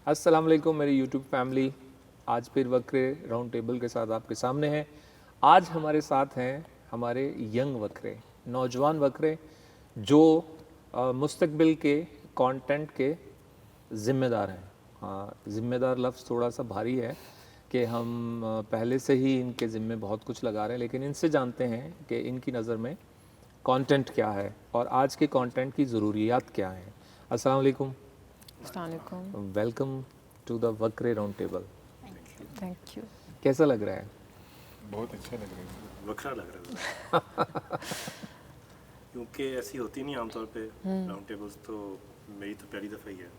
अस्सलाम वालेकुम मेरी यूट्यूब फैमिली। आज फिर वक्रे राउंड टेबल के साथ आपके सामने हैं। आज हमारे साथ हैं हमारे यंग वक्रे, नौजवान वक्रे जो मुस्तकबिल के कंटेंट के ज़िम्मेदार हैं। हाँ, ज़िम्मेदार लफ्ज़ थोड़ा सा भारी है कि हम पहले से ही इनके ज़िम्मे बहुत कुछ लगा रहे हैं, लेकिन इनसे जानते हैं कि इनकी नज़र में कंटेंट क्या है और आज के कंटेंट की ज़रूरियात क्या हैं। अस्सलाम वालेकुम, अस्सलामुअलैकुम। वेलकम टू द वक्रे राउंड टेबल। Thank you. कैसा लग रहा है? बहुत अच्छा लग रहा है। वखरा लग रहा है क्योंकि ऐसी होती नहीं आमतौर पे राउंड टेबल्स, तो मेरी तो पहली दफ़ा ही है।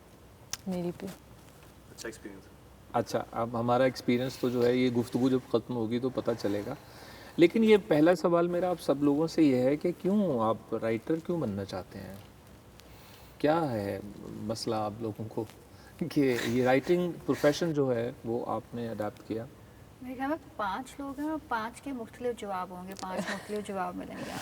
मेरी भी। अच्छा एक्सपीरियंस है। अच्छा, अब हमारा एक्सपीरियंस तो जो है ये गुफ्तगू जब ख़त्म होगी तो पता चलेगा, लेकिन ये पहला सवाल मेरा आप सब लोगों से ये है कि क्यों आप राइटर क्यों बनना चाहते हैं? क्या है मसला आप लोगों को कि ये राइटिंग प्रोफेशन जो है वो आपने अडाप्ट किया? मेरे ख्याल में 5 लोग हैं और 5 के मुख्तलिफ जवाब होंगे, 5 मुख्तलिफ जवाब मिलेंगे आप।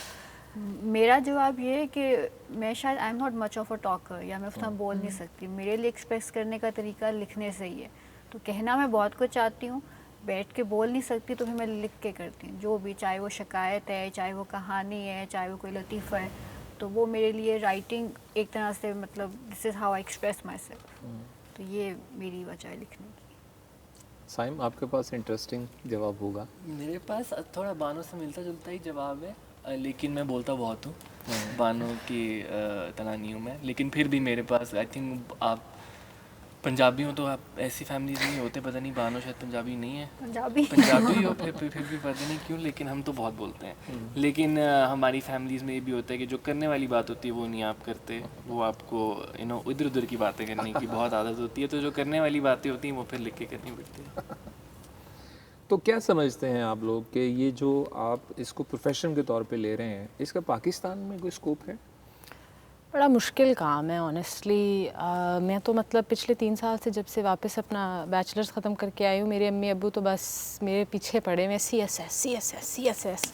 मेरा जवाब ये है कि मैं शायद I am not much of a talker, या मैं उतना बोल नहीं सकती। मेरे लिए एक्सप्रेस करने का तरीका लिखने से ही है। तो कहना मैं बहुत कुछ चाहती हूँ, बैठ के बोल नहीं सकती, तो फिर मैं लिख के करती हूँ। जो भी, चाहे वो शिकायत है, चाहे वो कहानी है, चाहे वो कोई लतीफ़ा है, तो वो मेरे लिए राइटिंग एक तरह से, मतलब this is how I express my self. तो ये मेरी वजह है लिखने की। साइम, आपके पास इंटरेस्टिंग जवाब होगा। मेरे पास थोड़ा बानों से मिलता जुलता ही जवाब है, लेकिन मैं बोलता बहुत हूँ। बानों की तरह नहीं हूँ मैं, लेकिन फिर भी मेरे पास आई थिंक आप पंजाबी हो तो आप ऐसी फैमिलीज नहीं होते, पता नहीं बानो शायद पंजाबी नहीं है, पंजाबी हो फिर भी पता नहीं क्यों, लेकिन हम तो बहुत बोलते हैं। लेकिन हमारी फैमिलीज़ में ये भी होता है कि जो करने वाली बात होती है वो नहीं आप करते, वो आपको इधर उधर की बातें करने की बहुत आदत होती है, तो जो करने वाली बातें होती हैं वो फिर लिख के करनी पड़ती है। तो क्या समझते हैं आप लोग कि ये जो आप इसको प्रोफेशन के तौर पे ले रहे हैं, इसका पाकिस्तान में कोई स्कोप है? बड़ा मुश्किल काम है ऑनेस्टली। मैं तो मतलब पिछले 3 साल से जब से वापस अपना बैचलर्स ख़त्म करके आई हूँ, मेरे अम्मी अब्बू तो बस मेरे पीछे पड़े हुए CSS,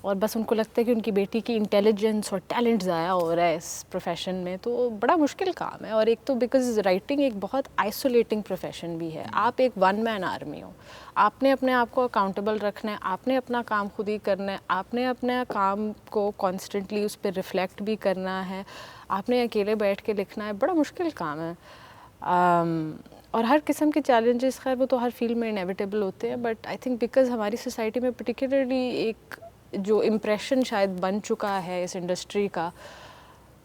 और बस उनको लगता है कि उनकी बेटी की इंटेलिजेंस और टैलेंट ज़ाया हो रहा है इस प्रोफेशन में। तो बड़ा मुश्किल काम है। और एक तो बिकॉज़ राइटिंग एक बहुत आइसोलेटिंग प्रोफेशन भी है। आप एक वन मैन आर्मी हो, आपने अपने आप को अकाउंटेबल रखना है, आपने अपना काम खुद ही करना है, आपने अपने काम को कॉन्स्टेंटली उस पर रिफ़्लेक्ट भी करना है, आपने अकेले बैठ के लिखना है। बड़ा मुश्किल काम है। और हर किस्म के चैलेंजेस, खैर वो तो हर फील्ड में इनेविटेबल होते हैं, बट आई थिंक बिकॉज़ हमारी सोसाइटी में पर्टिकुलरली एक जो इम्प्रेशन शायद बन चुका है इस इंडस्ट्री का,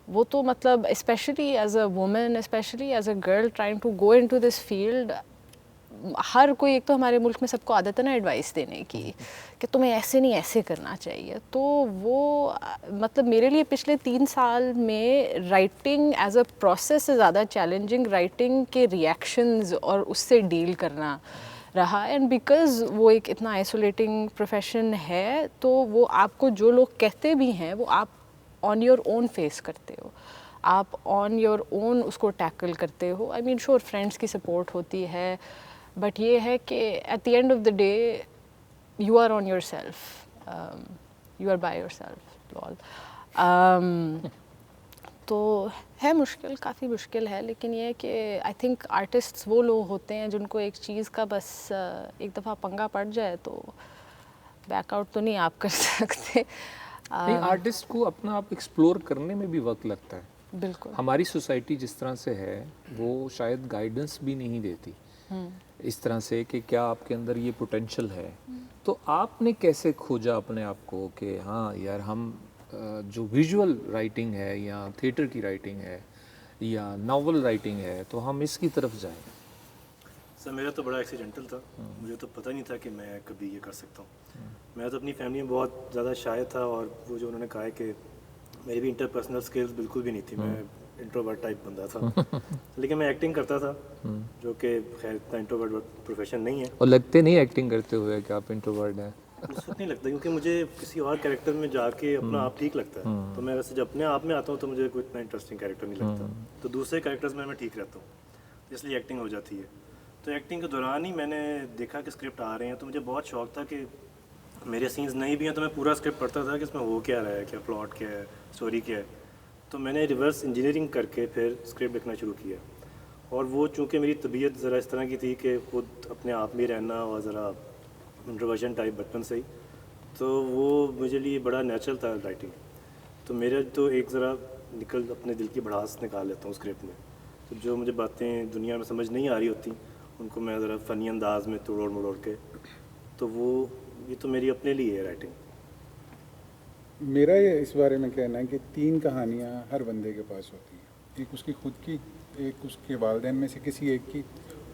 वो तो मतलब specially as a women, specially as a girl trying to go into this field, हर कोई, एक तो हमारे मुल्क में सबको आदत है ना एडवाइस देने की कि तुम्हें ऐसे नहीं ऐसे करना चाहिए। तो वो मतलब मेरे लिए पिछले 3 साल में राइटिंग एज अ प्रोसेस से ज़्यादा चैलेंजिंग राइटिंग के रिएक्शंस और उससे डील करना रहा। एंड बिकॉज़ वो एक इतना आइसोलेटिंग प्रोफेशन है, तो वो आपको जो लोग कहते भी हैं वो आप ऑन योर ओन फेस करते हो, आप ऑन योर ओन उसको टैकल करते हो। आई मीन श्योर फ्रेंड्स की सपोर्ट होती है, बट ये है कि at the end of the day you are on yourself, you are by yourself lol. तो है मुश्किल, काफ़ी मुश्किल है, लेकिन ये है कि आई थिंक आर्टिस्ट्स वो लोग होते हैं जिनको एक चीज़ का बस एक दफ़ा पंगा पड़ जाए तो बैकआउट तो नहीं आप कर सकते। नहीं, आर्टिस्ट को अपना आप एक्सप्लोर करने में भी वक्त लगता है। बिल्कुल। हमारी सोसाइटी जिस तरह से है वो शायद गाइडेंस भी नहीं देती इस तरह से कि क्या आपके अंदर ये पोटेंशियल है। तो आपने कैसे खोजा अपने आप को कि हाँ यार, हम जो विजुअल राइटिंग है या थिएटर की राइटिंग है या नावल राइटिंग है, तो हम इसकी तरफ जाएं? सर मेरा तो बड़ा एक्सीडेंटल था। मुझे तो पता नहीं था कि मैं कभी ये कर सकता हूँ। मैं तो अपनी फैमिली में बहुत ज़्यादा शाय था, और वो जो उन्होंने कहा है कि मेरी भी इंटरपर्सनल स्किल्स बिल्कुल भी नहीं थी। मैं इंट्रोवर्ट टाइप बंदा था लेकिन मैं एक्टिंग करता था, जो कि खैर इतना इंट्रोवर्ट प्रोफेशन नहीं है। और लगते नहीं एक्टिंग करते हुए कि आप इंट्रोवर्ट हैं। उस वक्त नहीं लगता, क्योंकि मुझे किसी और कैरेक्टर में जाके अपना आप ठीक लगता है। तो मैं वैसे जब अपने आप में आता हूँ तो मुझे कोई इतना इंटरेस्टिंग कैरेक्टर नहीं लगता। तो दूसरे कैरेक्टर्स में मैं ठीक रहता हूँ, इसलिए एक्टिंग हो जाती है। तो एक्टिंग के दौरान ही मैंने देखा कि स्क्रिप्ट आ रहे हैं, तो मुझे बहुत शौक था कि मेरे सीन्स नहीं भी हैं तो मैं पूरा स्क्रिप्ट पढ़ता था कि इसमें हो क्या रहा है, क्या प्लॉट क्या है, स्टोरी क्या है। तो मैंने रिवर्स इंजीनियरिंग करके फिर स्क्रिप्ट लिखना शुरू किया, और वो चूँकि मेरी तबीयत ज़रा इस तरह की थी कि खुद अपने आप में रहना और ज़रा इंट्रोवर्जन टाइप बचपन से ही, तो वो मेरे लिए बड़ा नेचुरल था राइटिंग। तो मेरा तो एक ज़रा अपने दिल की भड़ास निकाल लेता हूँ स्क्रिप्ट में। तो जो मुझे बातें दुनिया में समझ नहीं आ रही होती उनको मैं ज़रा फ़नी अंदाज में तोड़ मरोड़ के, तो वो ये तो मेरी अपने लिए है राइटिंग। मेरा ये इस बारे में कहना है कि 3 कहानियाँ हर बंदे के पास होती हैं। एक उसकी खुद की, एक उसके वालिदैन में से किसी एक की,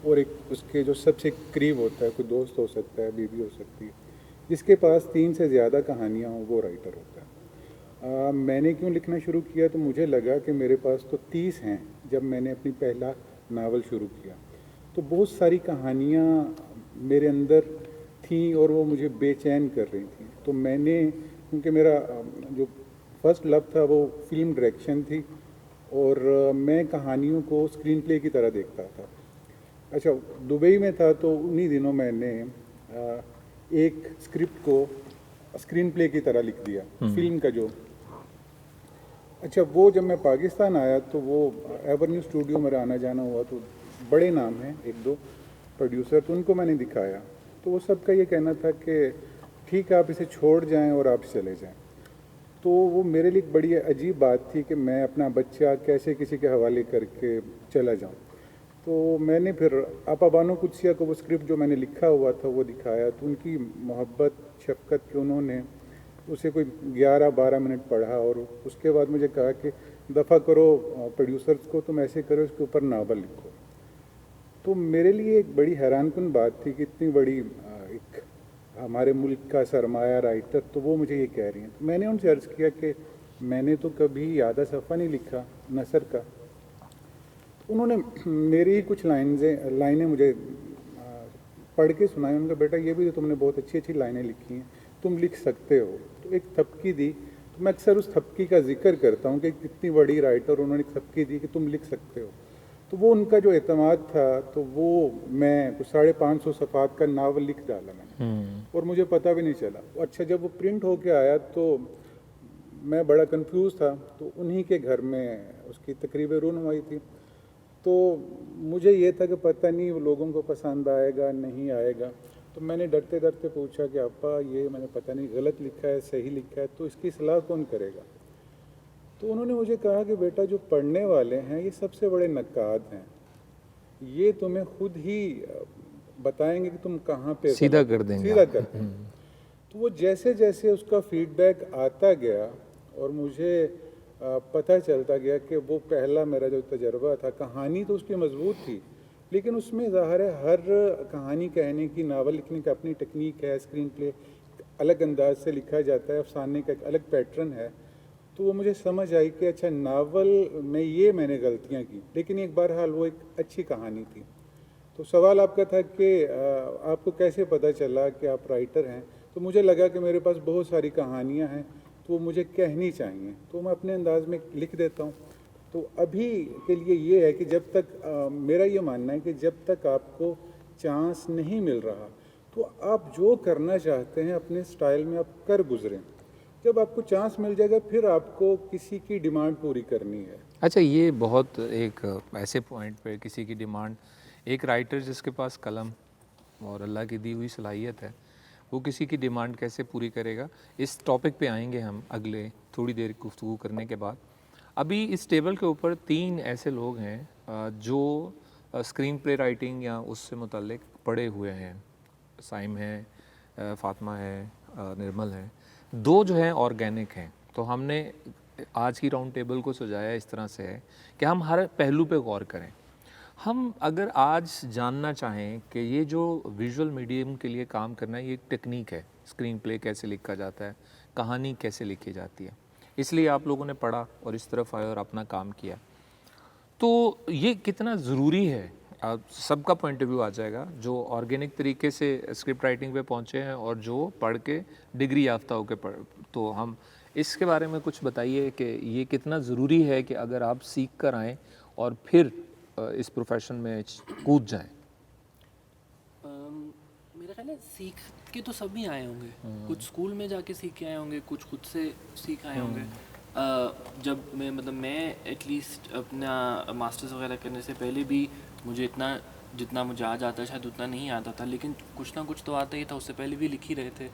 और एक उसके जो सबसे करीब होता है, कोई दोस्त हो सकता है, बीवी हो सकती है। जिसके पास 3 से ज़्यादा कहानियाँ हों वो राइटर होता है। मैंने क्यों लिखना शुरू किया, तो मुझे लगा कि मेरे पास तो 30 हैं जब मैंने अपनी पहला नावल शुरू किया, तो बहुत सारी कहानियाँ मेरे अंदर थी और वो मुझे बेचैन कर रही थी। तो मैंने, क्योंकि मेरा जो फर्स्ट लव था वो फिल्म डायरेक्शन थी और मैं कहानियों को स्क्रीन प्ले की तरह देखता था। अच्छा, दुबई में था तो उन्हीं दिनों मैंने एक स्क्रिप्ट को स्क्रीन प्ले की तरह लिख दिया, फिल्म का जो। अच्छा, वो जब मैं पाकिस्तान आया तो वो एवरन्यू स्टूडियो मेरा आना जाना हुआ, तो बड़े नाम हैं 1-2 प्रोड्यूसर, तो उनको मैंने दिखाया, तो वो सबका ये कहना था कि ठीक है आप इसे छोड़ जाएं और आप चले जाएं। तो वो मेरे लिए एक बड़ी अजीब बात थी कि मैं अपना बच्चा कैसे किसी के हवाले करके चला जाऊं। तो मैंने फिर आपा बानो कुदसिया को वो स्क्रिप्ट जो मैंने लिखा हुआ था वो दिखाया, तो उनकी मोहब्बत शफ़क़त के उन्होंने उसे कोई 11-12 मिनट पढ़ा और उसके बाद मुझे कहा कि दफ़ा करो प्रोड्यूसर्स को, तुम ऐसे करो इसके ऊपर नावल लिखो। तो मेरे लिए एक बड़ी हैरानकुन बात थी कि इतनी बड़ी एक हमारे मुल्क का सरमाया राइटर, तो वो मुझे ये कह रही हैं। तो मैंने उनसे अर्ज़ किया कि मैंने तो कभी यादा सफ़ा नहीं लिखा नसर का। तो उन्होंने मेरी ही कुछ लाइनें मुझे पढ़ के सुनाई। उनका बेटा ये भी तो तुमने बहुत अच्छी अच्छी लाइनें लिखी हैं, तुम लिख सकते हो। तो एक थपकी दी, तो मैं अक्सर उस थपकी का जिक्र करता हूँ कि कितनी बड़ी राइटर उन्होंने एक थपकी दी कि तुम लिख सकते हो। तो वो उनका जो एतमाद था, तो वो मैं कुछ 550 सफ़ात का नावल लिख डाला मैंने और मुझे पता भी नहीं चला। अच्छा, जब वो प्रिंट होके आया तो मैं बड़ा कंफ्यूज था, तो उन्हीं के घर में उसकी तकरीब रुनमाई थी। तो मुझे ये था कि पता नहीं वो लोगों को पसंद आएगा नहीं आएगा। तो मैंने डरते डरते पूछा कि अप्पा ये मैंने पता नहीं गलत लिखा है सही लिखा है, तो इसकी सलाह कौन करेगा। तो उन्होंने मुझे कहा कि बेटा जो पढ़ने वाले हैं ये सबसे बड़े नक्काद हैं, ये तुम्हें खुद ही बताएंगे कि तुम कहाँ पे सीधा कर देंगे, सीधा कर देंगे। तो वो जैसे जैसे उसका फीडबैक आता गया और मुझे पता चलता गया कि वो पहला मेरा जो तजर्बा था, कहानी तो उसकी मजबूत थी लेकिन उसमें ज़ाहिर है हर कहानी कहने की, नावल लिखने की अपनी टेक्निक है, स्क्रीन प्ले अलग अंदाज से लिखा जाता है, अफसाने का एक अलग पैटर्न है। तो वो मुझे समझ आई कि अच्छा नावल में ये मैंने गलतियाँ की, लेकिन एक बहरहाल वो एक अच्छी कहानी थी। तो सवाल आपका था कि आपको कैसे पता चला कि आप राइटर हैं। तो मुझे लगा कि मेरे पास बहुत सारी कहानियाँ हैं तो वो मुझे कहनी चाहिए, तो मैं अपने अंदाज में लिख देता हूँ। तो अभी के लिए ये है कि जब तक मेरा ये मानना है कि जब तक आपको चांस नहीं मिल रहा तो आप जो करना चाहते हैं अपने स्टाइल में आप कर गुजरें। जब आपको चांस मिल जाएगा फिर आपको किसी की डिमांड पूरी करनी है। अच्छा, ये बहुत एक ऐसे पॉइंट पे किसी की डिमांड, एक राइटर जिसके पास कलम और अल्लाह की दी हुई सलाहियत है, वो किसी की डिमांड कैसे पूरी करेगा, इस टॉपिक पे आएंगे हम अगले थोड़ी देर गुफ्तगू करने के बाद। अभी इस टेबल के ऊपर 3 ऐसे लोग हैं जो स्क्रीन प्ले राइटिंग या उससे मुताल्लिक पढ़े हुए हैं। साइम है, फातिमा है, निर्मल है। 2 जो हैं ऑर्गेनिक हैं। तो हमने आज की राउंड टेबल को सजाया इस तरह से है कि हम हर पहलू पे गौर करें। हम अगर आज जानना चाहें कि ये जो विजुअल मीडियम के लिए काम करना है ये एक टेक्निक है, स्क्रीन प्ले कैसे लिखा जाता है, कहानी कैसे लिखी जाती है, इसलिए आप लोगों ने पढ़ा और इस तरफ आए और अपना काम किया, तो ये कितना ज़रूरी है, सबका पॉइंट ऑफ व्यू आ जाएगा, जो ऑर्गेनिक तरीके से स्क्रिप्ट राइटिंग पे पहुँचे हैं और जो पढ़ के डिग्री याफ्ता होकर पढ़। तो हम इसके बारे में कुछ बताइए कि ये कितना ज़रूरी है कि अगर आप सीख कर आएँ और फिर इस प्रोफेशन में कूद जाएं। मेरा ख्याल है सीख के तो सभी आए होंगे, कुछ स्कूल में जाके सीख के आए होंगे, कुछ खुद से सीख आए होंगे। जब मैं एटलीस्ट अपना मास्टर्स वगैरह करने से पहले भी मुझे इतना जितना मुझे आज आता है शायद उतना नहीं आता था, लेकिन कुछ ना कुछ तो आता ही था, उससे पहले भी लिख ही रहे थे।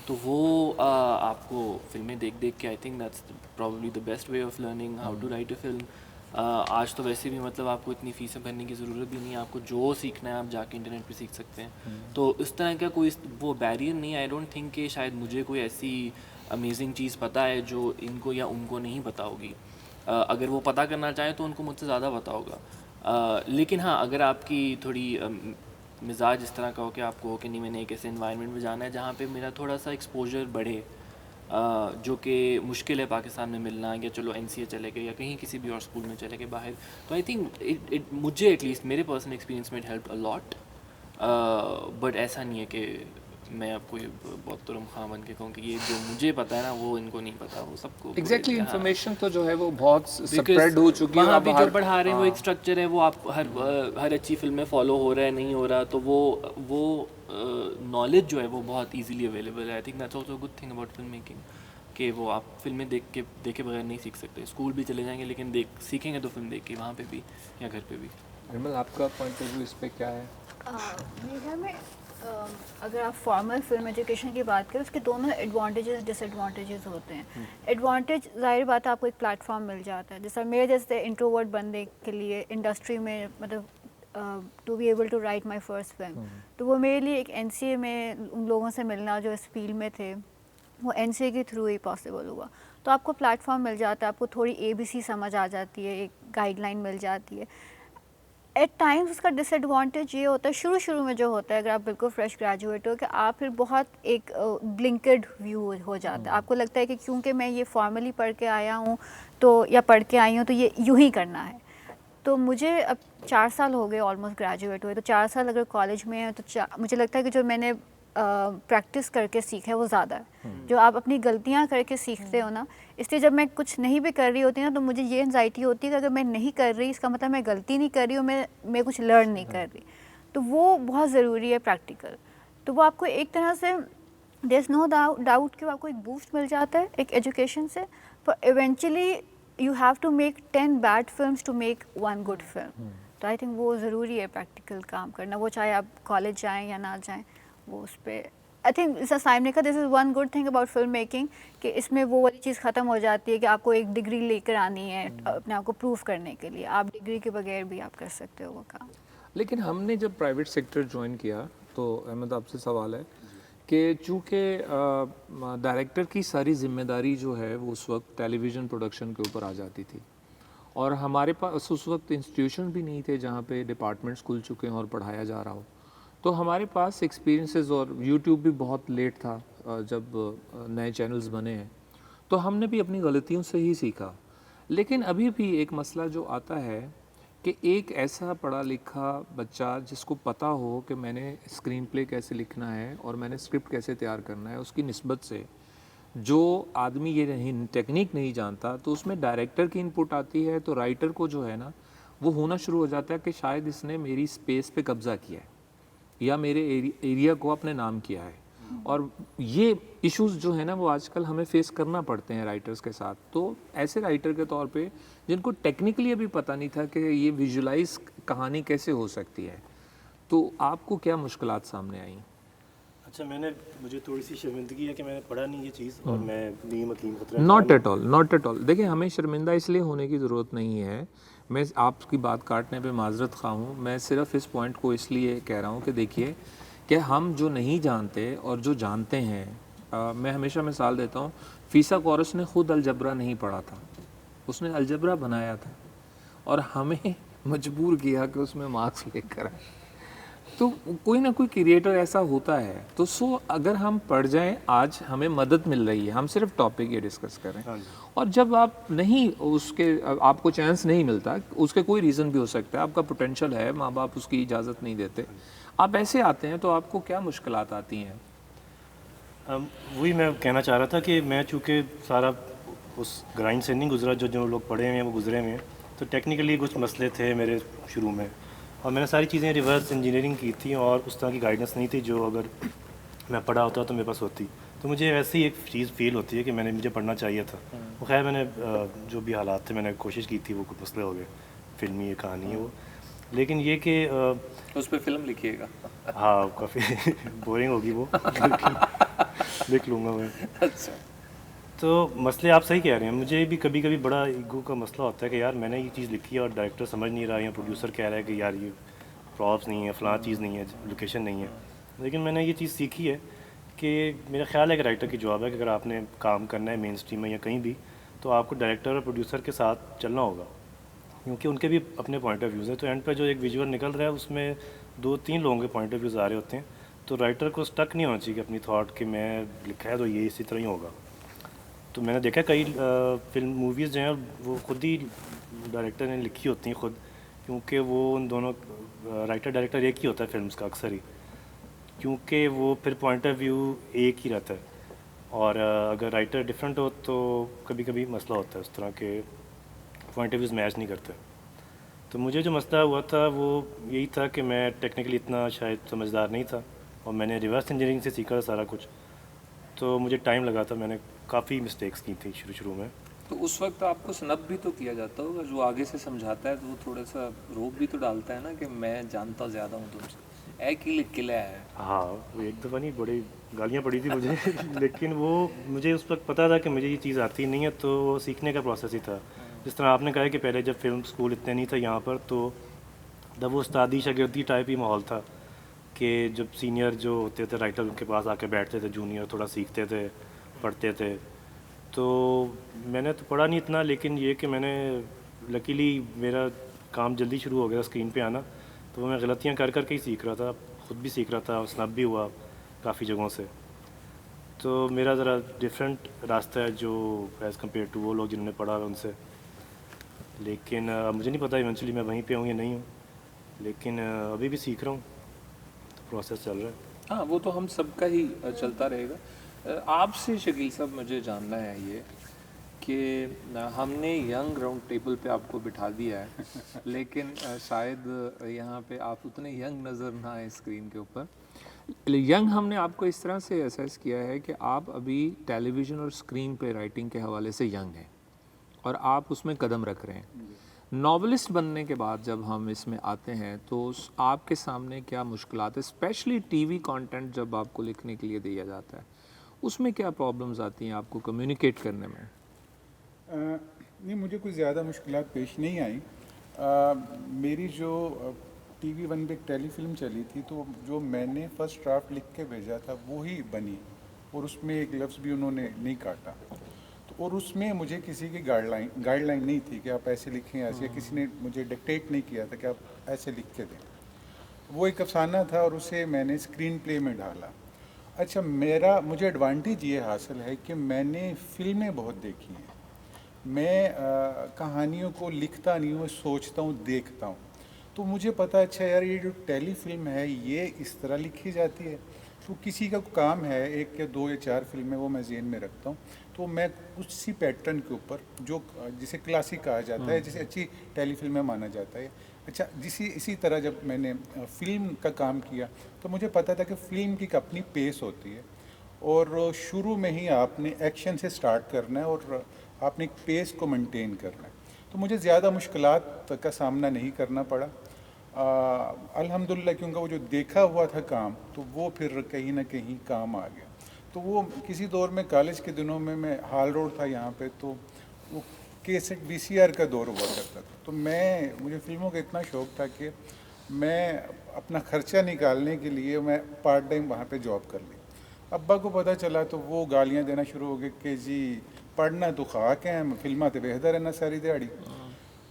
तो वो आपको फिल्में देख देख के, I think that's probably the best way of learning how to write a film. आज तो वैसे भी मतलब आपको इतनी फीसें भरने की ज़रूरत भी नहीं है, आपको जो सीखना है आप जाके इंटरनेट पे सीख सकते हैं। तो इस तरह का कोई वो बैरियर नहीं है। आई डोंट थिंक कि शायद मुझे कोई ऐसी अमेजिंग चीज़ पता है जो इनको या उनको नहीं पता होगी। अगर वो पता करना चाहें तो उनको मुझसे ज़्यादा पता होगा। लेकिन हाँ, अगर आपकी थोड़ी मिजाज इस तरह का हो कि आपको हो कि नहीं मैंने एक ऐसे इन्वायरमेंट में जाना है जहाँ पे मेरा थोड़ा सा एक्सपोजर बढ़े, जो कि मुश्किल है पाकिस्तान में मिलना, या चलो NCA चले गए या कहीं किसी भी और स्कूल में चले गए बाहर, तो आई थिंक इट मुझे एटलीस्ट मेरे पर्सनल एक्सपीरियंस में it help a lot. But ऐसा नहीं है कि मैं अब कोई बहुत तुरम खां बन के कहूँ कि ये जो मुझे पता है ना वो इनको नहीं पता, वो सबको एग्जैक्टली हाँ। इन्फॉर्मेशन तो जो है वो बहुत Because स्प्रेड हो चुकी है। वहाँ अब भी जो हर- पढ़ा रहे हैं वो हाँ। एक स्ट्रक्चर है, वो आप हर अच्छी फिल्म में फॉलो हो रहा है नहीं हो रहा, तो वो नॉलेज जो है वो बहुत इजीली अवेलेबल है। आई think that's also good thing about film making कि वो आप फिल्में देखे बगैर नहीं सीख सकते। स्कूल भी चले जाएंगे लेकिन सीखेंगे तो फिल्म देख के, वहाँ पे भी या घर पे भी। निर्मल, आपका पॉइंट ऑफ व्यू इस पे क्या है? मेरे ख्याल में अगर आप फॉर्मल फिल्म एजुकेशन की बात करें, उसके दोनों एडवांटेजेस डिसएडवांटेजेस होते हैं। एडवांटेज जाहिर बात है आपको एक प्लेटफॉर्म मिल जाता है, जैसा मेरे जैसे इंट्रोवर्ट बंदे के लिए इंडस्ट्री में मतलब to be able to write my first film, तो वो मेरे लिए एक NCA में उन लोगों से मिलना जो इस फील्ड में थे, वो NCA के थ्रू ही पॉसिबल हुआ। तो आपको प्लेटफॉर्म मिल जाता है, आपको थोड़ी ABC समझ आ जाती है, एक गाइडलाइन मिल जाती है। एट टाइम्स उसका डिसएडवांटेज ये होता है शुरू में जो होता है, अगर आप बिल्कुल फ्रेश ग्रेजुएट हो, कि आप फिर बहुत एक ब्लिंकेड व्यू हो जाता है। आपको लगता है कि क्योंकि मैं ये फॉर्मली पढ़ के आया हूँ तो या पढ़ के आई हूँ तो ये यूँ ही करना है। तो मुझे अब 4 साल हो गए ऑलमोस्ट ग्रेजुएट हुए, तो 4 साल अगर कॉलेज में है तो मुझे लगता है कि जो मैंने प्रैक्टिस करके सीखा है वो ज़्यादा है। जो आप अपनी गलतियाँ करके सीखते हो ना, इसलिए जब मैं कुछ नहीं भी कर रही होती ना तो मुझे ये एंजाइटी होती है कि अगर मैं नहीं कर रही इसका मतलब मैं गलती नहीं कर रही हूँ, मैं कुछ लर्न नहीं कर रही। तो वो बहुत ज़रूरी है प्रैक्टिकल। तो वो आपको एक तरह से देयर इज़ नो डाउट कि आपको एक बूस्ट मिल जाता है एक एजुकेशन से, पर eventually you have to make 10 bad films to make 1 good film. तो आई थिंक वो ज़रूरी है प्रैक्टिकल काम करना, वो चाहे आप कॉलेज जाएँ या ना जाएँ। वो उस पर आई थिंक इस असाइनमेंट का this is one good thing about film making कि इसमें वो वाली चीज़ ख़त्म हो जाती है कि आपको एक डिग्री लेकर आनी है अपने आप को प्रूव करने के लिए। आप डिग्री के बगैर भी आप कर सकते हो वो काम। लेकिन हमने जब प्राइवेट सेक्टर ज्वाइन किया तो अहमद आपसे सवाल है कि चूँकि डायरेक्टर की सारी जिम्मेदारी जो है वो उस वक्त टेलीविज़न प्रोडक्शन के ऊपर आ जाती थी, और हमारे पास उस वक्त इंस्टीट्यूशन भी नहीं थे जहाँ पे डिपार्टमेंट्स खुल चुके हैं और पढ़ाया जा रहा हो। तो हमारे पास एक्सपीरियंसेस, और यूट्यूब भी बहुत लेट था जब नए चैनल्स बने हैं, तो हमने भी अपनी गलतियों से ही सीखा। लेकिन अभी भी एक मसला जो आता है कि एक ऐसा पढ़ा लिखा बच्चा जिसको पता हो कि मैंने स्क्रीन प्ले कैसे लिखना है और मैंने स्क्रिप्ट कैसे तैयार करना है, उसकी निस्बत से जो आदमी ये नहीं टेक्निक नहीं जानता, तो उसमें डायरेक्टर की इनपुट आती है, तो राइटर को जो है ना वो होना शुरू हो जाता है कि शायद इसने मेरी स्पेस पे कब्ज़ा किया है या मेरे एरिया को अपने नाम किया है। और ये इश्यूज जो है ना वो आजकल हमें फेस करना पड़ते हैं राइटर्स के साथ। तो ऐसे राइटर के तौर पे जिनको टेक्निकली अभी पता नहीं था कि ये विजुलाइज कहानी कैसे हो सकती है, तो आपको क्या मुश्किलात सामने आई? अच्छा, मुझे थोड़ी सी शर्मिंदगी है कि मैंने पढ़ा नहीं ये चीज़, और मैं नीम हकीम खतरा not at all, not at all. देखिए, हमें शर्मिंदा इसलिए होने की ज़रूरत नहीं है। मैं आपकी बात काटने पे माजरत खा हूँ, मैं सिर्फ इस पॉइंट को इसलिए कह रहा हूँ कि देखिए कि हम जो नहीं जानते और जो जानते हैं, मैं हमेशा मिसाल देता हूँ, फीसागोरस ने ख़ुद अलजबरा नहीं पढ़ा था, उसने अलजबरा बनाया था और हमें मजबूर किया कि उसमें मार्क्स लेकर आए। तो कोई ना कोई क्रिएटर ऐसा होता है। तो अगर हम पढ़ जाएं, आज हमें मदद मिल रही है, हम सिर्फ टॉपिक ये डिस्कस करें। और जब आप नहीं उसके आपको चांस नहीं मिलता, उसके कोई रीज़न भी हो सकता है, आपका पोटेंशियल है, माँ बाप उसकी इजाज़त नहीं देते, आप ऐसे आते हैं, तो आपको क्या मुश्किलात आती हैं? वही मैं कहना चाह रहा था कि मैं चूँकि सारा उस ग्राइंड से नहीं गुजरा जो लोग पढ़े हुए हैं वो गुजरे हुए हैं, तो टेक्निकली कुछ मसले थे मेरे शुरू में, और मैंने सारी चीज़ें रिवर्स इंजीनियरिंग की थी और उस तरह की गाइडेंस नहीं थी जो अगर मैं पढ़ा होता तो मेरे पास होती। तो मुझे वैसे ही एक चीज़ फील होती है कि मुझे पढ़ना चाहिए था। वो खैर मैंने जो भी हालात थे मैंने कोशिश की थी, वो कुछ मसले हो गए, फिल्मी कहानी है वो। लेकिन ये कि उस पर फिल्म लिखिएगा। हाँ काफ़ी बोरिंग होगी वो, लेकिन लिख लूँगा मैं। अच्छा। तो मसले आप सही कह रहे हैं, मुझे भी कभी कभी बड़ा ईगो का मसला होता है कि यार मैंने ये चीज़ लिखी है और डायरेक्टर समझ नहीं रहा, या प्रोड्यूसर कह रहा है कि यार ये प्रॉप्स नहीं है, फ़लाँ चीज़ नहीं है, लोकेशन नहीं है। लेकिन मैंने ये चीज़ सीखी है कि मेरा ख्याल है कि राइटर की जॉब है कि अगर आपने काम करना है मेन स्ट्रीम में या कहीं भी, तो आपको डायरेक्टर और प्रोड्यूसर के साथ चलना होगा, क्योंकि उनके भी अपने पॉइंट ऑफ व्यूज़ है। तो एंड पे जो एक विजुअल निकल रहा है उसमें 2-3 लोगों के पॉइंट ऑफ व्यूज़ आ रहे होते हैं, तो राइटर को स्टक नहीं होना चाहिए कि अपनी थॉट कि मैं लिखा है तो ये इसी तरह ही होगा। तो मैंने देखा कई फिल्म मूवीज़ जो हैं वो खुद ही डायरेक्टर ने लिखी होती हैं खुद, क्योंकि वो उन दोनों राइटर डायरेक्टर एक ही होता है फिल्म्स का अक्सर ही, क्योंकि वो फिर पॉइंट ऑफ व्यू एक ही रहता है। और अगर राइटर डिफरेंट हो तो कभी कभी मसला होता है, उस तरह के पॉइंट ऑफ व्यूज़ मैच नहीं करते। तो मुझे जो मसला हुआ था वो यही था कि मैं टेक्निकली इतना शायद समझदार नहीं था, और मैंने रिवर्स इंजीनियरिंग से सीखा था सारा कुछ, तो मुझे टाइम लगा था, मैंने काफ़ी मिस्टेक्स की थी शुरू में। तो उस वक्त आपको स्नब भी तो किया जाता होगा, जो आगे से समझाता है तो वो थोड़ा सा रोक भी तो डालता है ना कि मैं जानता ज़्यादा हूँ तुमसे, किला है। हाँ, वो एक दफ़ा नहीं, बड़ी गालियाँ पड़ी थी मुझे लेकिन वो मुझे उस वक्त पता था कि मुझे ये चीज़ आती नहीं है, तो वो सीखने का प्रोसेस ही था। जिस तरह आपने कहा कि पहले जब फिल्म स्कूल इतने नहीं था यहाँ पर, तो तब वो उस्तादी शागिर्दी टाइप ही माहौल था कि जब सीनियर जो होते थे राइटर उनके पास आके बैठते थे, जूनियर थोड़ा सीखते थे, पढ़ते थे। तो मैंने तो पढ़ा नहीं इतना, लेकिन ये कि मैंने लकीली मेरा काम जल्दी शुरू हो गया स्क्रीन पे आना, तो वो मैं गलतियाँ कर कर के ही सीख रहा था, ख़ुद भी सीख रहा था और स्नब भी हुआ काफ़ी जगहों से। तो मेरा ज़रा डिफरेंट रास्ता है जो एज़ कम्पेयर टू वो लोग जिन्होंने पढ़ा है उनसे। लेकिन मुझे नहीं पता इवेंचुअली मैं वहीं पे हूँ या नहीं हूँ, लेकिन अभी भी सीख रहा हूँ, तो प्रोसेस चल रहा है। हाँ, वो तो हम सबका ही चलता रहेगा। आपसे शकील साहब मुझे जानना है ये कि हमने यंग राउंड टेबल पे आपको बिठा दिया है लेकिन शायद यहाँ पे आप उतने यंग नज़र ना आए स्क्रीन के ऊपर। यंग हमने आपको इस तरह से असेस किया है कि आप अभी टेलीविज़न और स्क्रीन पे राइटिंग के हवाले से यंग हैं और आप उसमें कदम रख रहे हैं। नॉवलिस्ट बनने के बाद जब हम इसमें आते हैं तो आपके सामने क्या मुश्किलात है, स्पेशली टीवी कंटेंट जब आपको लिखने के लिए दिया जाता है, उसमें क्या प्रॉब्लम्स आती हैं आपको कम्युनिकेट करने में? नहीं, मुझे कोई ज़्यादा मुश्किलात पेश नहीं आई। मेरी जो टीवी वन पे एक टेलीफिल्म चली थी, तो जो मैंने फर्स्ट ड्राफ्ट लिख के भेजा था वो ही बनी, और उसमें एक लफ्ज़ भी उन्होंने नहीं काटा। तो और उसमें मुझे किसी की गाइडलाइन नहीं थी कि आप ऐसे लिखें ऐसे, किसी ने मुझे डिक्टेट नहीं किया था कि आप ऐसे लिख के दें। वो एक अफसाना था और उसे मैंने स्क्रीन प्ले में डाला। अच्छा, मुझे एडवांटेज ये हासिल है कि मैंने फ़िल्में बहुत देखी हैं। मैं कहानियों को लिखता नहीं हूँ, सोचता हूँ, देखता हूँ। तो मुझे पता है अच्छा यार ये जो टेली फिल्म है ये इस तरह लिखी जाती है। तो किसी का काम है 1 या 2 या 4 फिल्में, वो मैं ज़हन में रखता हूँ, तो मैं उसी पैटर्न के ऊपर जो जिसे क्लासिक कहा जाता है, जिसे अच्छी टेली फिल्में माना जाता है। अच्छा, इसी तरह जब मैंने फ़िल्म का काम किया तो मुझे पता था कि फ़िल्म की एक अपनी पेस होती है और शुरू में ही आपने एक्शन से स्टार्ट करना है और आपने एक पेस को मेंटेन करना है। तो मुझे ज़्यादा मुश्किलात का सामना नहीं करना पड़ा अल्हम्दुलिल्लाह, क्योंकि वो जो देखा हुआ था काम तो वो फिर कहीं ना कहीं काम आ गया। तो वो किसी दौर में कॉलेज के दिनों में मैं हाल रोड था यहाँ पे, तो वो कैसेट VCR का दौर हुआ करता था। तो मुझे फिल्मों का इतना शौक़ था कि मैं अपना ख़र्चा निकालने के लिए मैं पार्ट टाइम वहाँ पे जॉब कर ली। अब्बा को पता चला तो वो गालियाँ देना शुरू हो गए कि जी पढ़ना तो खाक है, फिल्मा तो बेहतर है ना सारी दिहाड़ी।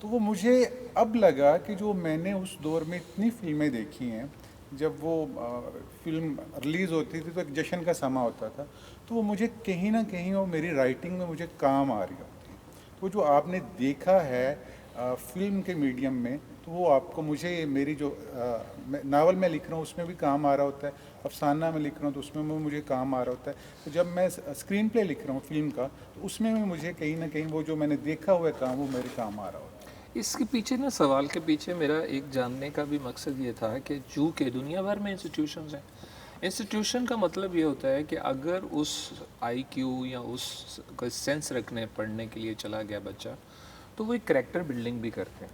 तो वो मुझे अब लगा कि जो मैंने उस दौर में इतनी फिल्में देखी हैं, जब वो फिल्म रिलीज़ होती थी तो एक जश्न का समा होता था, तो वो मुझे कहीं ना कहीं वो मेरी राइटिंग में मुझे काम आ रही होती है। तो जो आपने देखा है फिल्म के मीडियम में, तो वो आपको मुझे मेरी जो नावल में लिख रहा हूँ उसमें भी काम आ रहा होता है, अफसाना में लिख रहा हूँ तो उसमें भी मुझे काम आ रहा होता है। तो जब मैं स्क्रीन प्ले लिख रहा हूँ फिल्म का, तो उसमें भी मुझे कहीं ना कहीं वो जो मैंने देखा हुआ काम वो मेरे काम आ रहा होता है। इसके पीछे ना, सवाल के पीछे मेरा एक जानने का भी मकसद ये था कि चूँकि दुनिया भर में इंस्टीट्यूशंस हैं, इंस्टीट्यूशन का मतलब ये होता है कि अगर उस IQ या उस कोई सेंस रखने पढ़ने के लिए चला गया बच्चा, तो वो एक करैक्टर बिल्डिंग भी करते हैं।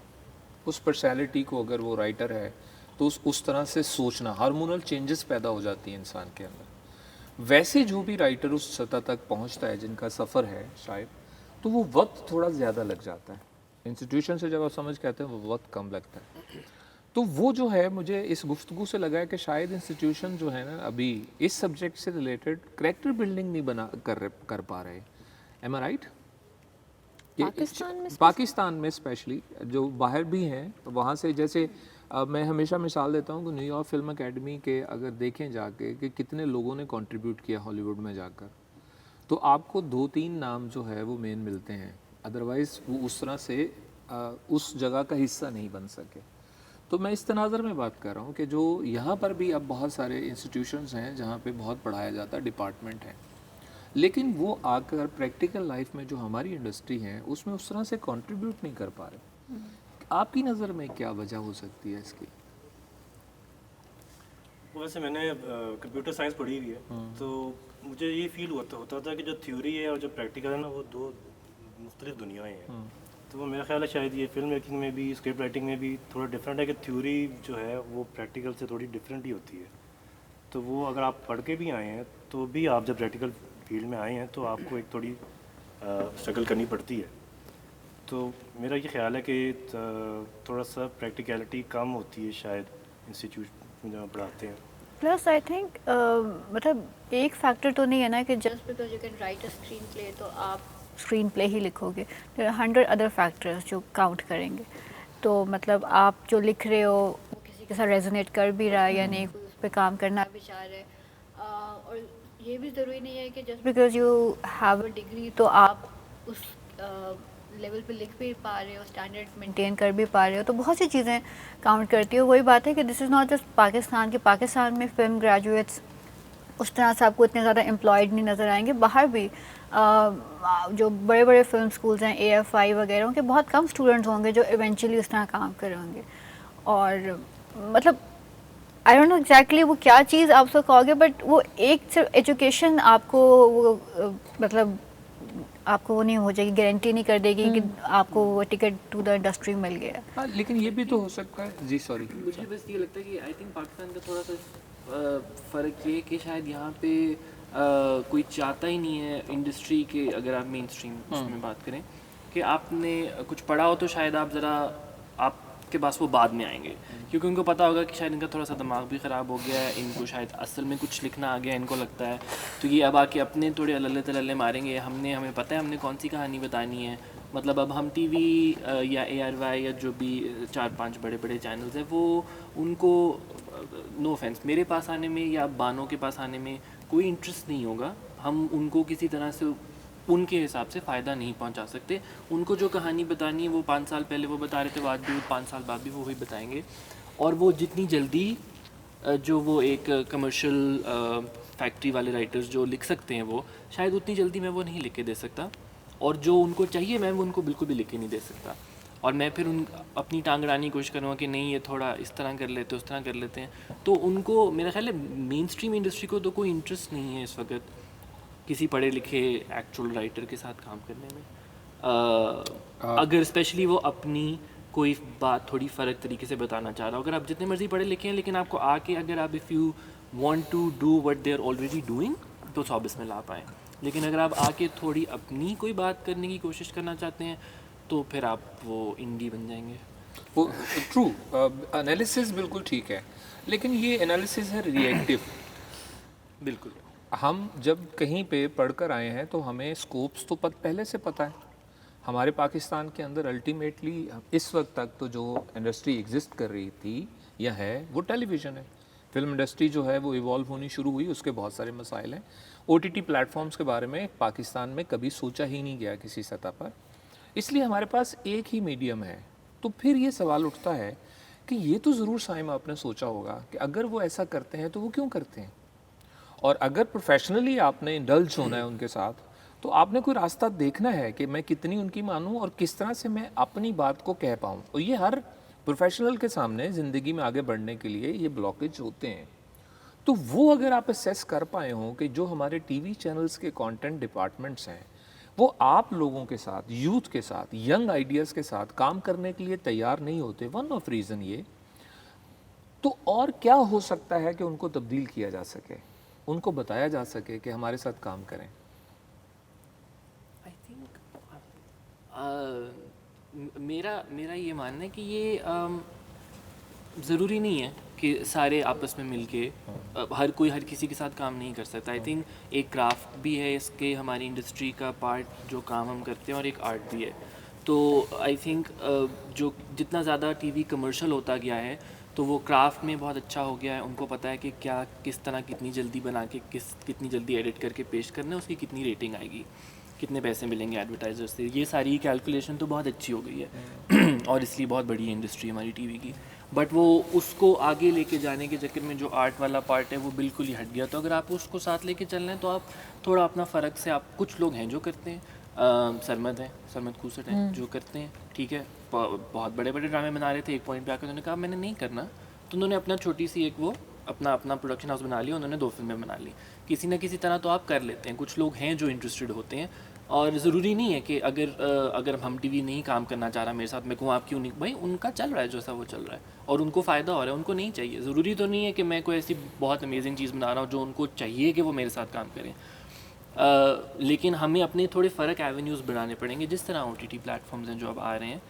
उस पर्सनैलिटी को अगर वो राइटर है तो उस तरह से सोचना, हार्मोनल चेंजेस पैदा हो जाती हैं इंसान के अंदर। वैसे जो भी राइटर उस सतह तक पहुंचता है जिनका सफ़र है शायद, तो वो वक्त थोड़ा ज़्यादा लग जाता है। इंस्टीट्यूशन से जब आप समझ के आते हैं वो वक्त कम लगता है। तो वो जो है मुझे इस गुफ्तगू से लगा है कि शायद इंस्टीट्यूशन जो है ना अभी इस सब्जेक्ट से रिलेटेड करेक्टर बिल्डिंग नहीं कर पा रहे। एम आई राइट? पाकिस्तान में स्पेशली, जो बाहर भी हैं वहाँ से, जैसे मैं हमेशा मिसाल देता हूँ कि न्यूयॉर्क फिल्म एकेडमी के अगर देखें जाके कि कितने लोगों ने कंट्रीब्यूट किया हॉलीवुड में जाकर, तो आपको 2-3 नाम जो है वो मेन मिलते हैं, अदरवाइज़ वो उस तरह से उस जगह का हिस्सा नहीं बन सके। तो मैं इस तनाज़र में बात कर रहा हूँ कि जो यहाँ पर भी अब बहुत सारे इंस्टीट्यूशंस हैं जहाँ पे बहुत पढ़ाया जाता है, डिपार्टमेंट है, लेकिन वो आकर प्रैक्टिकल लाइफ में जो हमारी इंडस्ट्री है उसमें उस तरह से कंट्रीब्यूट नहीं कर पा रहे। आपकी नज़र में क्या वजह हो सकती है इसकी? वैसे मैंने कंप्यूटर साइंस पढ़ी हुई है, तो मुझे ये फील होता था कि जो थ्योरी है और जो प्रैक्टिकल है ना, वो दो मुख्तलिफ दुनियाएं हैं। तो मेरा ख्याल है शायद ये फिल्म मेकिंग में भी, स्क्रिप्ट राइटिंग में भी थोड़ा डिफरेंट है कि थ्योरी जो है वो प्रैक्टिकल से थोड़ी डिफरेंट ही होती है। तो वो अगर आप पढ़ के भी आए हैं तो भी आप जब प्रैक्टिकल फील्ड में आए हैं तो आपको एक थोड़ी स्ट्रगल करनी पड़ती है। तो मेरा ये ख्याल है कि थोड़ा सा प्रैक्टिकलिटी कम होती है शायद इंस्टीट्यूट में जहाँ पढ़ाते हैं। प्लस आई थिंक मतलब एक फैक्टर तो नहीं है ना कि just because you can write a screen play तो आप स्क्रीन प्ले ही लिखोगे। देयर आर 100 अदर फैक्टर्स जो काउंट करेंगे। तो मतलब आप जो लिख रहे हो वो किसी के साथ रेजोनेट कर भी रहा है या नहीं, कोई उस पर काम करना भी चाह रहे हैं। और ये भी ज़रूरी नहीं है कि just because you have a degree तो आप उस लेवल पे लिख भी पा रहे हो, स्टैंडर्ड मेंटेन कर भी पा रहे हो। तो बहुत सी चीज़ें काउंट करती हो। वही बात है कि this is not just Pakistan, के पाकिस्तान में फ़िल्म ग्रेजुएट्स उस तरह से आपको इतने ज़्यादा एम्प्लॉयड नहीं नज़र आएंगे। बाहर भी जो बड़े बड़े फिल्म स्कूल्स हैं, AFI वगैरह, उनके बहुत कम स्टूडेंट्स होंगे जो इवेंचुअली उस तरह काम कर रहे होंगे। और मतलब आई डोंट नो एग्जैक्टली वो क्या चीज़ आप उसको कहोगे, बट वो एक सिर्फ एजुकेशन आपको वो मतलब आपको वो नहीं हो जाएगी, गारंटी नहीं कर देगी कि आपको वो टिकट टू द इंडस्ट्री मिल गया। हाँ, लेकिन ये भी तो हो सकता है। जी सॉरी, मुझे बस ये लगता है कि आई थिंक पाकिस्तान का थोड़ा सा फ़र्क ये है कि शायद यहाँ पे कोई चाहता ही नहीं है इंडस्ट्री के, अगर आप मेन स्ट्रीम में बात करें, कि आपने कुछ पढ़ा हो तो शायद आप ज़रा आपके पास वो बाद में आएंगे, क्योंकि उनको पता होगा कि शायद इनका थोड़ा सा दिमाग भी ख़राब हो गया है, इनको शायद असल में कुछ लिखना आ गया इनको लगता है, तो ये अब आके अपने थोड़े अल्ले तल्ले मारेंगे। हमें पता है हमने कौन सी कहानी बतानी है। मतलब अब हम TV या ARY या जो भी 4-5 बड़े बड़े चैनल्स हैं, वो उनको नो ऑफेंस मेरे पास आने में या बानों के पास आने में कोई इंटरेस्ट नहीं होगा। हम उनको किसी तरह से उनके हिसाब से फ़ायदा नहीं पहुंचा सकते। उनको जो कहानी बतानी है वो 5 साल पहले वो बता रहे थे, वो आज भी 5 साल बाद भी वो ही बताएंगे। और वो जितनी जल्दी जो वो एक कमर्शियल फैक्ट्री वाले राइटर्स जो लिख सकते हैं, वो शायद उतनी जल्दी मैं वो नहीं लिख के दे सकता। और जो उनको चाहिए मैं वो उनको बिल्कुल भी लिख के नहीं दे सकता। और मैं फिर अपनी टांग अड़ाने की कोशिश करूँगा कि नहीं ये थोड़ा इस तरह कर लेते उस तरह कर लेते हैं। तो उनको मेरा ख्याल है मेन स्ट्रीम इंडस्ट्री को तो कोई इंटरेस्ट नहीं है इस वक्त किसी पढ़े लिखे एक्चुअल राइटर के साथ काम करने में। अगर स्पेशली वो अपनी कोई बात थोड़ी फ़र्क तरीके से बताना चाह रहा हो। अगर आप जितने मर्जी पढ़े लिखे हैं, लेकिन आपको आके अगर आप if you want to do what they are already doing तो 100 में ला पाएँ। लेकिन अगर आप आके थोड़ी अपनी कोई बात करने की कोशिश करना चाहते हैं तो फिर आप वो इंडी बन जाएंगे। वो ट्रू एनालिसिस बिल्कुल ठीक है, लेकिन ये एनालिसिस है रिएक्टिव। बिल्कुल, हम जब कहीं पे पढ़कर आए हैं तो हमें स्कोप्स तो पहले से पता है। हमारे पाकिस्तान के अंदर अल्टीमेटली इस वक्त तक तो जो इंडस्ट्री एग्जिस्ट कर रही थी या है वो टेलीविज़न है। फिल्म इंडस्ट्री जो है वो इवॉल्व होनी शुरू हुई, उसके बहुत सारे मसाइल हैं। OTT प्लेटफॉर्म्स के बारे में पाकिस्तान में कभी सोचा ही नहीं गया किसी सतह पर, इसलिए हमारे पास एक ही मीडियम है। तो फिर ये सवाल उठता है कि ये तो ज़रूर साइमा आपने सोचा होगा कि अगर वो ऐसा करते हैं तो वो क्यों करते हैं, और अगर प्रोफेशनली आपने इंडल्ज होना है उनके साथ तो आपने कोई रास्ता देखना है कि मैं कितनी उनकी मानूं और किस तरह से मैं अपनी बात को कह पाऊं। और ये हर प्रोफेशनल के सामने ज़िंदगी में आगे बढ़ने के लिए ये ब्लॉकेज होते हैं। तो वो अगर आप असेस कर पाए हों कि जो हमारे TV चैनल्स के कंटेंट डिपार्टमेंट्स हैं वो आप लोगों के साथ, यूथ के साथ, यंग आइडियाज़ के साथ काम करने के लिए तैयार नहीं होते, वन ऑफ रीज़न ये, तो और क्या हो सकता है कि उनको तब्दील किया जा सके, उनको बताया जा सके कि हमारे साथ काम करें? आई थिंक मेरा ये मानना है कि ये ज़रूरी नहीं है कि सारे आपस में मिलके हर कोई हर किसी के साथ काम नहीं कर सकता। आई थिंक एक क्राफ्ट भी है इसके, हमारी इंडस्ट्री का पार्ट जो काम हम करते हैं, और एक आर्ट भी है। तो आई थिंक जो जितना ज़्यादा टीवी कमर्शियल होता गया है तो वो क्राफ्ट में बहुत अच्छा हो गया है। उनको पता है कि क्या किस तरह कितनी जल्दी बना के कितनी जल्दी एडिट करके पेश करना है, उसकी कितनी रेटिंग आएगी, कितने पैसे मिलेंगे एडवर्टाइजर से। ये सारी कैलकुलेशन तो बहुत अच्छी हो गई है और इसलिए बहुत बड़ी है इंडस्ट्री हमारी टीवी की। बट वो उसको आगे लेके जाने के चक्कर में जो आर्ट वाला पार्ट है वो बिल्कुल ही हट गया। तो अगर आप उसको साथ लेके चल रहे हैं तो आप थोड़ा अपना फ़र्क से, आप कुछ लोग हैं जो करते हैं, सरमद खूसट हैं जो करते हैं, ठीक है, बहुत बड़े बड़े ड्रामे बना रहे थे, एक पॉइंट पे आकर उन्होंने कहा मैंने नहीं करना, तो उन्होंने अपना छोटी सी एक वो अपना प्रोडक्शन हाउस बना लिया, उन्होंने 2 फिल्में बना ली। किसी ना किसी तरह तो आप कर लेते हैं, कुछ लोग हैं जो इंटरेस्टेड होते हैं। और ज़रूरी नहीं है कि अगर हम टीवी नहीं काम करना चाह रहा मेरे साथ, मैं कहूँ आप क्यों नहीं, भाई उनका चल रहा है जैसा वो चल रहा है और उनको फ़ायदा हो रहा है, उनको नहीं चाहिए। ज़रूरी तो नहीं है कि मैं कोई ऐसी बहुत अमेजिंग चीज़ बना रहा हूँ जो उनको चाहिए कि वो मेरे साथ काम करें। लेकिन हमें अपने थोड़े फ़र्क एवेन्यूज़ बनाने पड़ेंगे, जिस तरह OTT प्लेटफॉर्म्स हैं जो अब आ रहे हैं।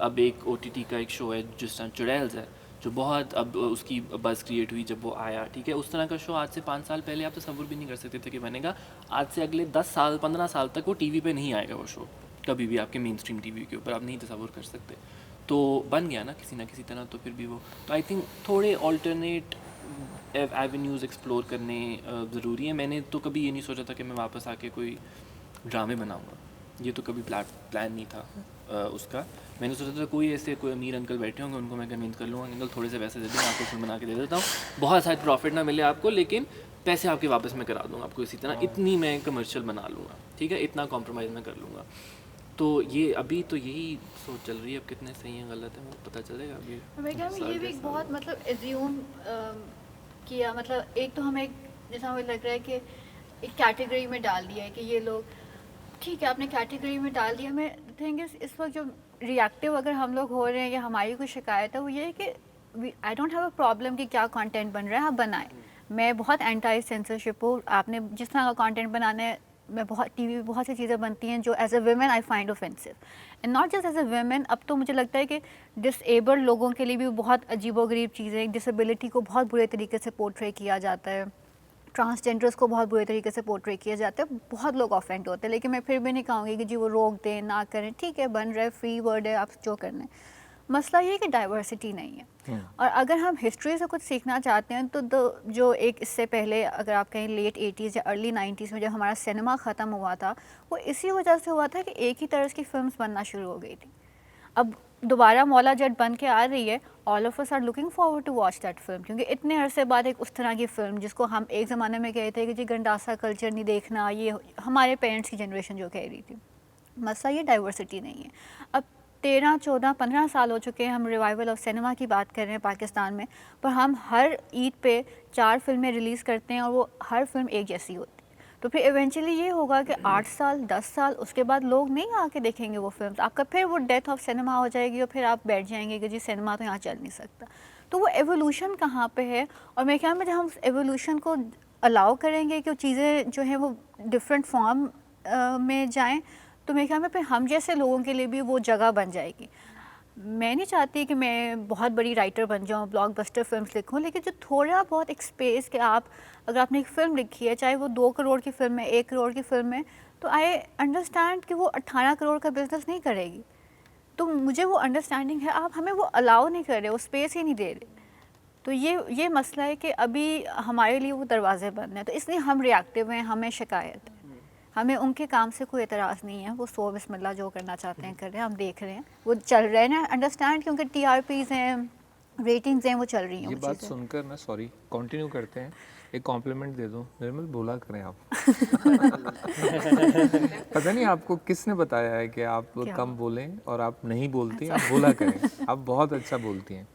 अब एक OTT का एक शो है जिस तरह चुड़ैल्स है, जो बहुत अब उसकी बज़ क्रिएट हुई जब वो आया, ठीक है। उस तरह का शो आज से 5 साल पहले आप तसव्वुर भी नहीं कर सकते थे कि बनेगा। आज से अगले 10 साल 15 साल तक वो टीवी पे नहीं आएगा वो शो, कभी भी आपके मेन स्ट्रीम टीवी के ऊपर आप नहीं तसव्वुर कर सकते। तो बन गया ना किसी तरह, तो फिर भी वो, तो आई थिंक थोड़े ऑल्टरनेट एवेन्यूज़ एक्सप्लोर करने ज़रूरी है। मैंने तो कभी ये नहीं सोचा था कि मैं वापस आके कोई ड्रामे बनाऊँगा, ये तो कभी प्लान नहीं था उसका। मैंने सोचा था कोई अमीर अंकल बैठे होंगे, उनको मैं कन्विंस कर लूँगा, अंकल थोड़े से पैसे दे दें, आपको फिल्म बना के दे देता हूँ, बहुत शायद प्रॉफिट ना मिले आपको, लेकिन पैसे आपके वापस मैं करा दूँगा आपको इसी तरह, इतनी मैं कमर्शियल बना लूँगा, ठीक है, इतना कॉम्प्रोमाइज़ मैं कर लूँगा। तो ये अभी तो यही सोच चल रही है, अब कितने सही हैं गलत है वो पता चलेगा अभी। मेरे ख्याल में ये भी एक बहुत मतलब एज्यूम किया, मतलब एक तो हमें जैसा मुझे लग रहा है कि एक कैटेगरी में डाल दिया है कि ये लोग, ठीक है आपने कैटेगरी में डाल दिया। मैं थिंक इस वक्त जो रिएक्टिव अगर हम लोग हो रहे हैं या हमारी कोई शिकायत है वो ये है कि I don't have a problem कि क्या कंटेंट बन रहा है, आप बनाएं। मैं बहुत एंटी सेंसरशिप हूँ, आपने जिस तरह का कंटेंट बनाना है, मैं बहुत टीवी पे बहुत सी चीज़ें बनती हैं जो as a women I find offensive, and not just as a women. अब तो मुझे लगता है कि डिसेबल्ड लोगों के लिए भी बहुत अजीबोगरीब चीज़ें, डिसेबिलिटी को बहुत बुरे तरीके से पोर्ट्रे किया जाता है, ट्रांसजेंडर्स को बहुत बुरे तरीके से पोर्ट्रे किया जाता है, बहुत लोग ऑफेंड होते हैं। लेकिन मैं फिर भी नहीं कहूँगी कि जी वो रोक दें, ना करें, ठीक है बन रहा है, फ्री वर्ड है, आप जो करना है। मसला ये है कि डाइवर्सिटी नहीं है। और अगर हम हिस्ट्री से कुछ सीखना चाहते हैं तो जो एक इससे पहले अगर आप कहें लेट 80s या अर्ली 90s में जब हमारा सिनेमा ख़त्म हुआ था, वो इसी वजह से हुआ था कि एक ही तरह की फिल्म्स बनना शुरू हो गई थी। अब दोबारा मौला जट बन के आ रही है, all of us are looking forward to watch that film, क्योंकि इतने अरसे बाद एक उस तरह की फ़िल्म जिसको हम एक ज़माने में कहते थे कि जी गंडासा कल्चर नहीं देखना, ये हमारे पेरेंट्स की जनरेशन जो कह रही थी। मसला ये डाइवर्सिटी नहीं है। अब 13, 14, 15 साल हो चुके हैं, हम रिवाइवल ऑफ सिनेमा की बात कर रहे हैं पाकिस्तान में, पर हम हर ईद पे 4 फिल्में रिलीज़ करते हैं और वो हर फिल्म एक जैसी होती है। तो फिर इवेंचुअली ये होगा कि 8 साल 10 साल उसके बाद लोग नहीं आके देखेंगे वो फिल्म, आपका फिर वो डेथ ऑफ सिनेमा हो जाएगी और फिर आप बैठ जाएंगे कि जी सिनेमा तो यहाँ चल नहीं सकता। तो वो एवोल्यूशन कहाँ पे है? और मेरे ख्याल में जब हम एवोल्यूशन को अलाउ करेंगे कि चीज़ें जो हैं वो डिफरेंट फॉर्म में जाएँ, तो मेरे ख्याल में फिर हम जैसे लोगों के लिए भी वो जगह बन जाएगी। मैं नहीं चाहती कि मैं बहुत बड़ी राइटर बन जाऊँ, ब्लॉकबस्टर फिल्म्स लिखूँ, लेकिन जो थोड़ा बहुत एक स्पेस कि आप अगर आपने एक फ़िल्म लिखी है, चाहे वो 2 करोड़ की फ़िल्म है, 1 करोड़ की फ़िल्म है, तो आई अंडरस्टैंड कि वो 18 करोड़ का बिज़नेस नहीं करेगी। तो मुझे वो अंडरस्टैंडिंग है, आप हमें वो अलाउ नहीं कर रहे, वो स्पेस ही नहीं दे रहे। तो ये मसला है कि अभी हमारे लिए वो दरवाजे बंद हैं, तो इसलिए हम रिएक्टिव हैं, हमें शिकायत है। हमें उनके काम से कोई एतराज़ नहीं है, वो सो बिस्मिल्लाह जो करना चाहते हैं कर रहे हैं, हम देख रहे हैं, वो चल रहे हैं ना, अंडरस्टैंड, क्योंकि TRPs हैं, रेटिंग्स हैं, वो चल रही हैं। ये बात सुनकर ना, सॉरी कंटिन्यू करते हैं, एक कॉम्प्लीमेंट दे दूं, निर्मल बोला करें आप। पता नहीं आपको किसने बताया है कि आप कम बोलें और आप नहीं बोलती, आप बोला करें, आप बहुत अच्छा बोलती हैं।